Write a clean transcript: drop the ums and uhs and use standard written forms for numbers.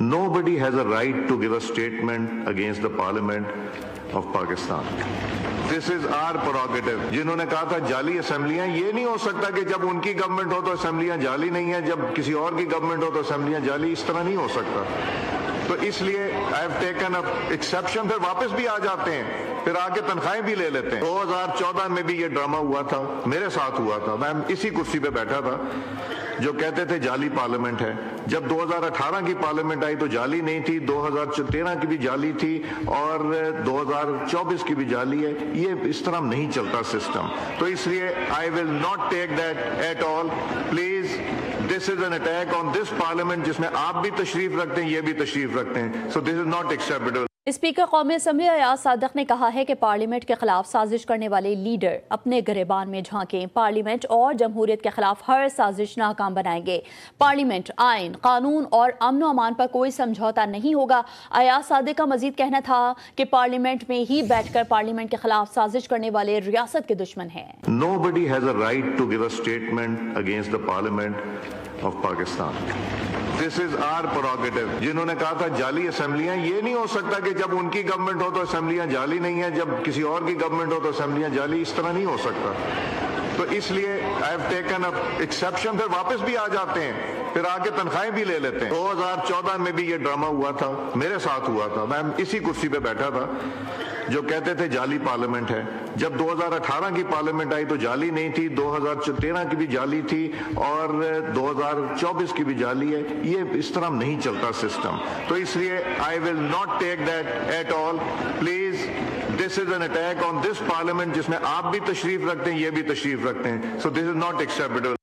Nobody has a right to give a statement against the Parliament of Pakistan. This is our prerogative. जिन्होंने कहा था जाली असेंबलियां, ये नहीं हो सकता कि जब उनकी गवर्नमेंट हो तो असेंबलियां जाली नहीं है, जब किसी और की गवर्नमेंट हो तो असेंबलियां जाली, इस तरह नहीं हो सकता। तो इसलिए I have taken a exception, फिर वापस भी आ जाते हैं, फिर आके तनख्वाहें भी ले लेते हैं। 2014 में भी ये ड्रामा हुआ था, मेरे साथ हुआ था, मैं इसी कुर्सी पे बैठा था, जो कहते थे जाली पार्लियामेंट है। जब 2018 की पार्लियामेंट आई तो जाली नहीं थी, 2013 की भी जाली थी और 2024 की भी जाली है। ये इस तरह नहीं चलता सिस्टम। तो इसलिए I will not take that at all. Please, this is an attack on this parliament, जिसमें आप भी तशरीफ रखते हैं, ये भी तशरीफ रखते हैं। So this is not acceptable. Speaker कौमी असम्बली अयाज सादिक ने कहा है कि पार्लियामेंट के खिलाफ साजिश करने वाले लीडर अपने गिरेबान में झांकें। पार्लियामेंट और जमहूरियत के खिलाफ हर साजिश नाकाम बनाएंगे। पार्लियामेंट, आइन, कानून और अमन व अमान पर कोई समझौता नहीं होगा। अयाज सादिक का मजीद कहना था कि पार्लियामेंट में ही बैठकर पार्लियामेंट के खिलाफ साजिश करने वाले रियासत के दुश्मन हैं। Nobody has a right to give a statement against the Parliament of Pakistan. This is our prerogative. जिन्होंने कहा था जाली असेंबलियां, ये नहीं हो सकता कि जब उनकी गवर्नमेंट हो तो असेंबलियां जाली नहीं है, जब किसी और की गवर्नमेंट हो तो असेंबलियां जाली, इस तरह नहीं हो सकता। तो इसलिए I have taken a exception, फिर वापस भी आ जाते हैं, फिर आके तनख्वाहें भी ले लेते हैं। 2014 में भी ये ड्रामा हुआ था, मेरे साथ हुआ था, मैं इसी कुर्सी पे बैठा था, जो कहते थे जाली पार्लियामेंट है। जब 2018 की पार्लियामेंट आई तो जाली नहीं थी, 2013 की भी जाली थी और 2024 की भी जाली है। ये इस तरह नहीं चलता सिस्टम। तो इसलिए I will not take that at all. Please, this is an attack on this parliament, जिसमें आप भी तशरीफ रखते हैं, ये भी तशरीफ रखते हैं। So this is not acceptable.